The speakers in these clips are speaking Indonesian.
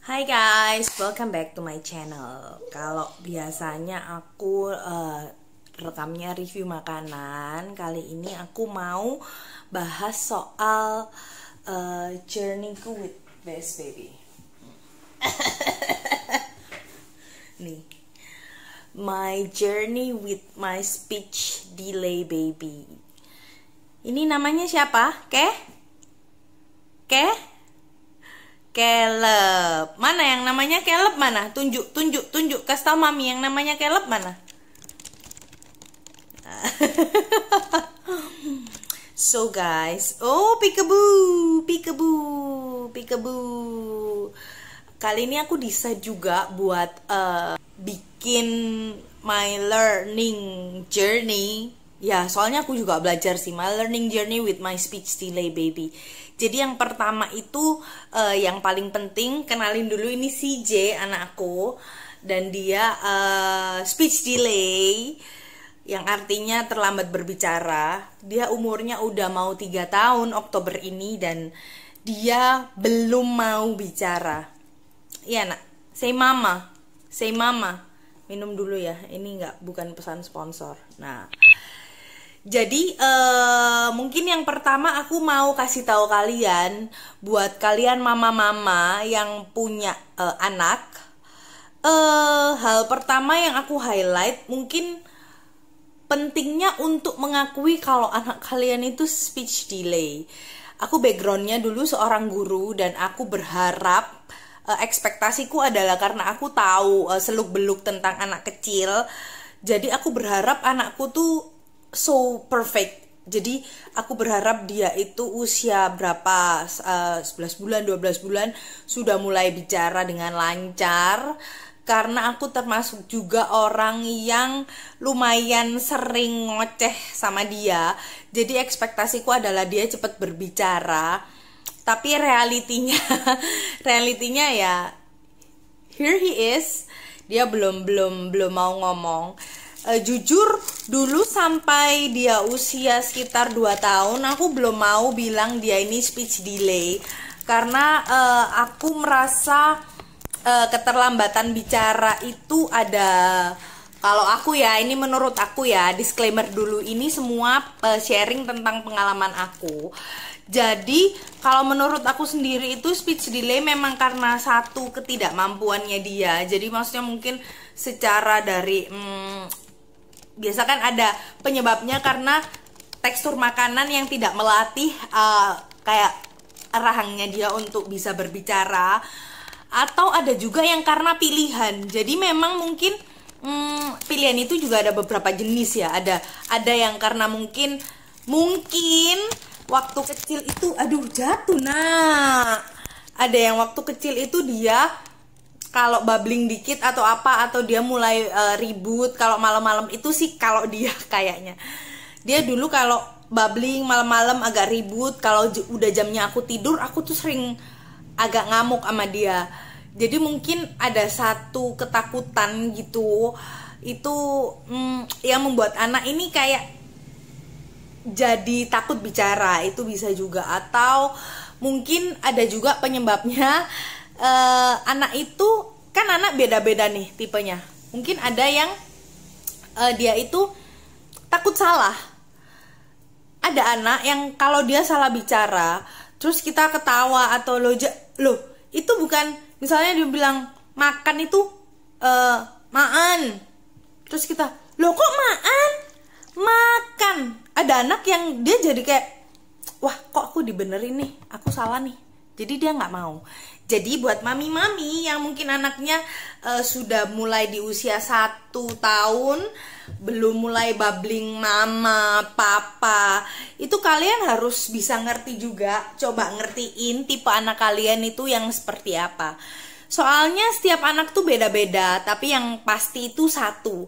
Hai guys, welcome back to my channel. Kalau biasanya aku rekamnya review makanan, kali ini aku mau bahas soal journeyku with Best Baby. Nih, my journey with my speech delay baby. Ini namanya siapa? Caleb. Mana yang namanya Caleb mana? Tunjuk. Kasih tau mami yang namanya Caleb mana? So guys, peekaboo. Kali ini aku decide juga buat bikin my learning journey. Ya, soalnya aku juga belajar sih, my learning journey with my speech delay baby. Jadi yang pertama itu yang paling penting, kenalin dulu, ini CJ anak aku. Dan dia speech delay, yang artinya terlambat berbicara. Dia umurnya udah mau 3 tahun Oktober ini, dan dia belum mau bicara. Iya nak, say mama. Minum dulu ya, ini bukan pesan sponsor. Nah, jadi mungkin yang pertama aku mau kasih tahu kalian, buat kalian mama-mama yang punya anak, hal pertama yang aku highlight mungkin pentingnya untuk mengakui kalau anak kalian itu speech delay. Aku backgroundnya dulu seorang guru, dan aku berharap ekspektasiku adalah karena aku tahu seluk-beluk tentang anak kecil, jadi aku berharap anakku tuh so perfect. Jadi aku berharap dia itu usia berapa, 11 bulan, 12 bulan sudah mulai bicara dengan lancar. Karena aku termasuk juga orang yang lumayan sering ngoceh sama dia. Jadi ekspektasiku adalah dia cepat berbicara. Tapi realitinya ya, here he is, dia belum mau ngomong. Jujur dulu sampai dia usia sekitar 2 tahun aku belum mau bilang dia ini speech delay, karena aku merasa keterlambatan bicara itu ada, kalau aku ya, ini menurut aku ya, disclaimer dulu, ini semua sharing tentang pengalaman aku. Jadi kalau menurut aku sendiri itu speech delay memang karena satu, ketidakmampuannya dia. Jadi maksudnya mungkin secara dari biasa kan ada penyebabnya karena tekstur makanan yang tidak melatih kayak rahangnya dia untuk bisa berbicara, atau ada juga yang karena pilihan. Jadi memang mungkin pilihan itu juga ada beberapa jenis ya. Ada yang karena mungkin waktu kecil itu, aduh jatuh nak. Ada yang waktu kecil itu dia kalau babbling dikit atau apa, atau dia mulai ribut kalau malam-malam itu sih, kalau dia kayaknya dia dulu kalau babbling malam-malam agak ribut, kalau udah jamnya aku tidur aku tuh sering agak ngamuk sama dia. Jadi mungkin ada satu ketakutan gitu, itu yang membuat anak ini kayak jadi takut bicara, itu bisa juga. Atau mungkin ada juga penyebabnya, anak itu kan anak beda-beda nih tipenya. Mungkin ada yang dia itu takut salah. Ada anak yang kalau dia salah bicara terus kita ketawa atau loh itu bukan, misalnya dia bilang makan itu maan, terus kita loh kok makan. Ada anak yang dia jadi kayak, wah kok aku dibenerin nih, aku salah nih. Jadi dia nggak mau. Jadi buat mami-mami yang mungkin anaknya sudah mulai di usia 1 tahun, belum mulai babbling mama, papa, itu kalian harus bisa ngerti juga. Coba ngertiin tipe anak kalian itu yang seperti apa. Soalnya setiap anak tuh beda-beda, tapi yang pasti itu satu,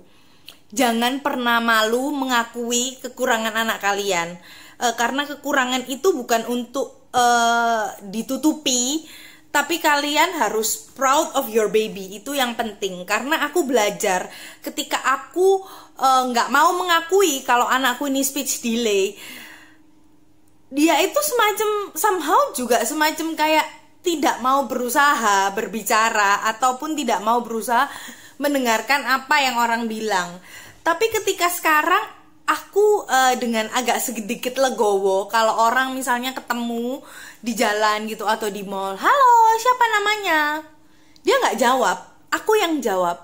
jangan pernah malu mengakui kekurangan anak kalian. Karena kekurangan itu bukan untuk ditutupi, tapi kalian harus proud of your baby. Itu yang penting. Karena aku belajar ketika aku nggak mau mengakui kalau anakku ini speech delay, dia itu semacam somehow juga semacam kayak tidak mau berusaha berbicara ataupun tidak mau berusaha mendengarkan apa yang orang bilang. Tapi ketika sekarang aku dengan agak sedikit legowo kalau orang misalnya ketemu di jalan gitu atau di mall, halo siapa namanya, dia nggak jawab, aku yang jawab.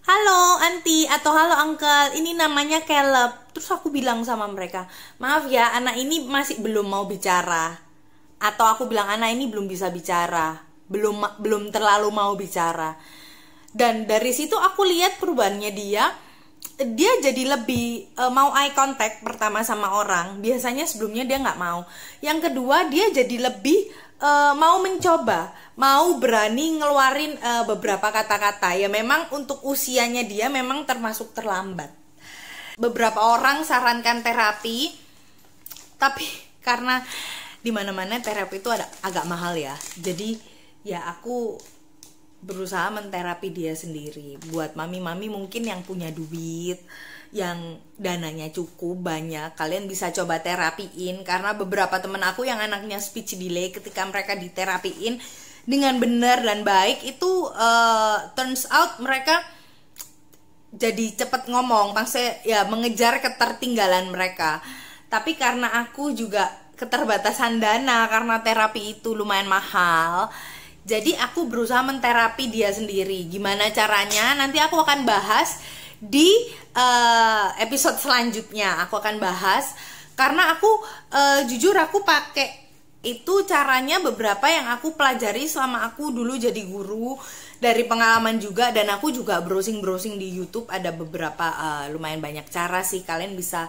Halo anti atau halo uncle, ini namanya Caleb. Terus aku bilang sama mereka, maaf ya anak ini masih belum mau bicara. Atau aku bilang anak ini belum bisa bicara, belum terlalu mau bicara. Dan dari situ aku lihat perubahannya dia jadi lebih mau eye contact pertama sama orang. Biasanya sebelumnya dia nggak mau. Yang kedua dia jadi lebih mau mencoba, mau berani ngeluarin beberapa kata-kata. Ya memang untuk usianya dia memang termasuk terlambat. Beberapa orang sarankan terapi, tapi karena di mana-mana terapi itu agak mahal ya. Jadi ya aku berusaha menterapi dia sendiri. Buat mami-mami mungkin yang punya duit, yang dananya cukup banyak, kalian bisa coba terapiin. Karena beberapa temen aku yang anaknya speech delay, ketika mereka diterapiin dengan benar dan baik itu turns out mereka jadi cepet ngomong, maksudnya ya mengejar ketertinggalan mereka. Tapi karena aku juga keterbatasan dana karena terapi itu lumayan mahal, jadi aku berusaha menterapi dia sendiri. Gimana caranya? Nanti aku akan bahas di episode selanjutnya. Aku akan bahas karena aku jujur aku pakai itu caranya beberapa yang aku pelajari selama aku dulu jadi guru, dari pengalaman juga, dan aku juga browsing di YouTube ada beberapa lumayan banyak cara sih. Kalian bisa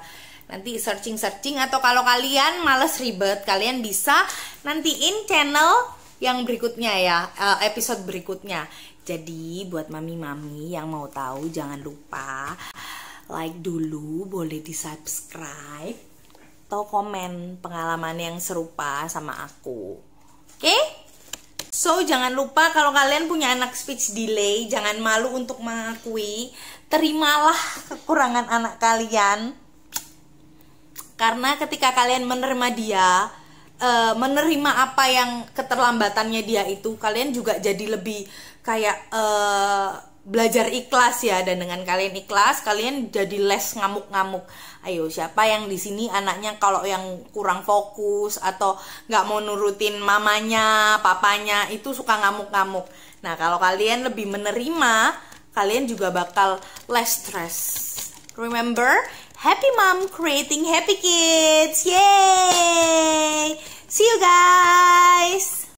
nanti searching atau kalau kalian males ribet, kalian bisa nantiin channel yang berikutnya ya, episode berikutnya. Jadi buat mami-mami yang mau tahu jangan lupa like dulu, boleh di subscribe atau komen pengalaman yang serupa sama aku. Oke? So jangan lupa kalau kalian punya anak speech delay, jangan malu untuk mengakui. Terimalah kekurangan anak kalian. Karena ketika kalian menerima dia, menerima apa yang keterlambatannya dia itu, kalian juga jadi lebih kayak belajar ikhlas ya. Dan dengan kalian ikhlas, kalian jadi less ngamuk-ngamuk. Ayo, siapa yang di sini anaknya kalau yang kurang fokus atau nggak mau nurutin mamanya, papanya, itu suka ngamuk-ngamuk. Nah, kalau kalian lebih menerima, kalian juga bakal less stress. Remember, happy mom creating happy kids. Yay! See you guys!